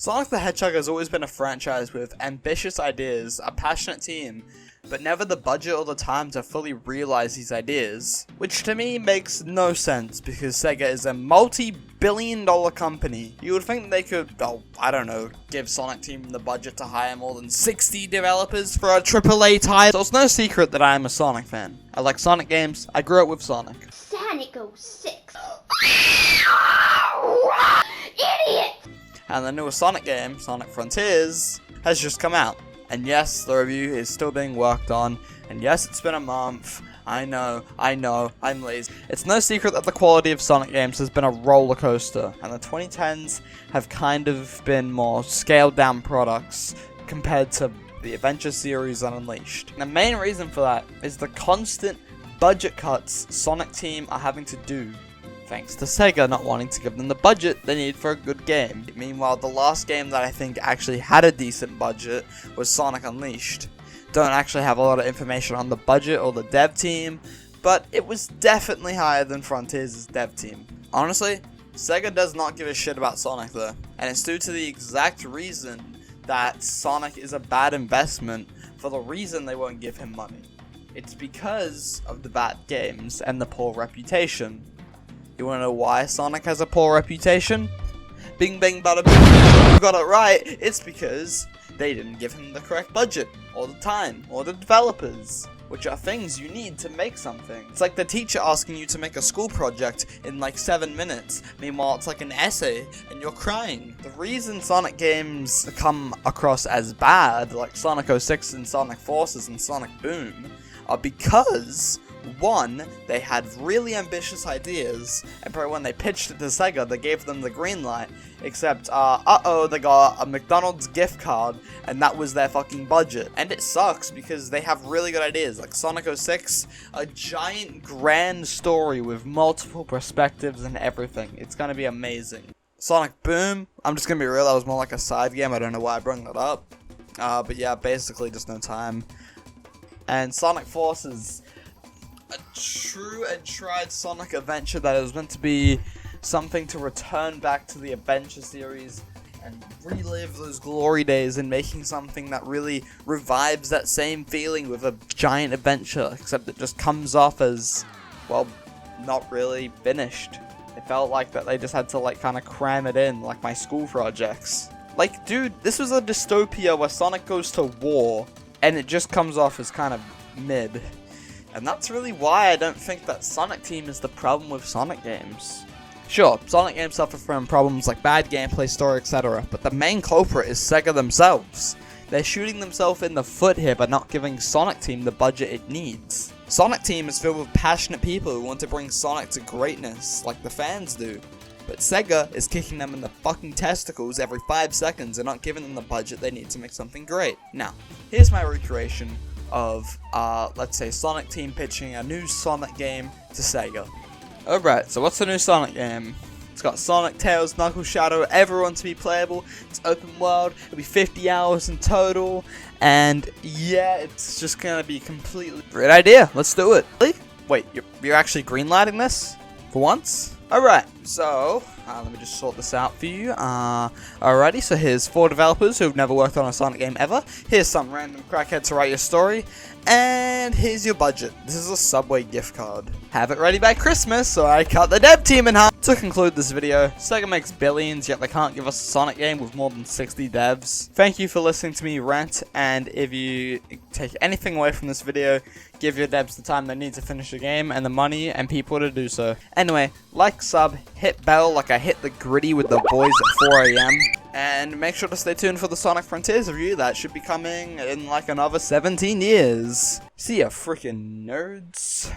Sonic the Hedgehog has always been a franchise with ambitious ideas, a passionate team, but never the budget or the time to fully realize these ideas. Which to me makes no sense, because Sega is a multi-billion-dollar company. You would think they could, I don't know, give Sonic Team the budget to hire more than 60 developers for a AAA title. So it's no secret that I am a Sonic fan. I like Sonic games, I grew up with Sonic. Sonic 06. Idiot! And the newest Sonic game, Sonic Frontiers, has just come out. And yes, the review is still being worked on. And yes, it's been a month. I know, I'm lazy. It's no secret that the quality of Sonic games has been a roller coaster. And the 2010s have kind of been more scaled down products compared to the Adventure series and Unleashed. And the main reason for that is the constant budget cuts Sonic Team are having to do, thanks to Sega not wanting to give them the budget they need for a good game. Meanwhile, the last game that I think actually had a decent budget was Sonic Unleashed. Don't actually have a lot of information on the budget or the dev team, but it was definitely higher than Frontiers' dev team. Honestly, Sega does not give a shit about Sonic though, and it's due to the exact reason that Sonic is a bad investment for the reason they won't give him money. It's because of the bad games and the poor reputation. You wanna know why Sonic has a poor reputation? Bing bang bada bing, you got it right. It's because they didn't give him the correct budget, or the time, or the developers, which are things you need to make something. It's like the teacher asking you to make a school project in like 7 minutes. Meanwhile, it's like an essay, and you're crying. The reason Sonic games come across as bad, like Sonic 06 and Sonic Forces and Sonic Boom, are because one, they had really ambitious ideas, and probably when they pitched it to Sega, they gave them the green light, except, they got a McDonald's gift card, and that was their fucking budget. And it sucks, because they have really good ideas, like Sonic 06, a giant grand story with multiple perspectives and everything. It's gonna be amazing. Sonic Boom, I'm just gonna be real, that was more like a side game, I don't know why I brought that up. But yeah, basically just no time. And Sonic Forces, a true and tried Sonic adventure that is meant to be something to return back to the Adventure series and relive those glory days in making something that really revives that same feeling with a giant adventure, except it just comes off as, well, not really finished. It felt like that they just had to like kind of cram it in like my school projects. Like, dude, this was a dystopia where Sonic goes to war and it just comes off as kind of mid. And that's really why I don't think that Sonic Team is the problem with Sonic games. Sure, Sonic games suffer from problems like bad gameplay, story, etc., but the main culprit is Sega themselves. They're shooting themselves in the foot here by not giving Sonic Team the budget it needs. Sonic Team is filled with passionate people who want to bring Sonic to greatness, like the fans do. But Sega is kicking them in the fucking testicles every 5 seconds and not giving them the budget they need to make something great. Now, here's my recreation of, let's say, Sonic Team pitching a new Sonic game to Sega. Alright, so what's the new Sonic game? It's got Sonic, Tails, Knuckles, Shadow, everyone to be playable. It's open world, it'll be 50 hours in total, and yeah, it's just gonna be completely great idea. Let's do it. Wait, you're actually greenlighting this? For once? Alright, so, let me just sort this out for you. Alrighty, so here's 4 developers who've never worked on a Sonic game ever. Here's some random crackhead to write your story. And here's your budget. This is a Subway gift card. Have it ready by Christmas, so I cut the dev team in half. To conclude this video, Sega makes billions, yet they can't give us a Sonic game with more than 60 devs. Thank you for listening to me rant, and if you take anything away from this video, give your devs the time they need to finish the game, and the money and people to do so. Anyway, like, sub, hit bell like I hit the gritty with the boys at 4 AM. And make sure to stay tuned for the Sonic Frontiers review that should be coming in like another 17 years. See ya, freaking nerds.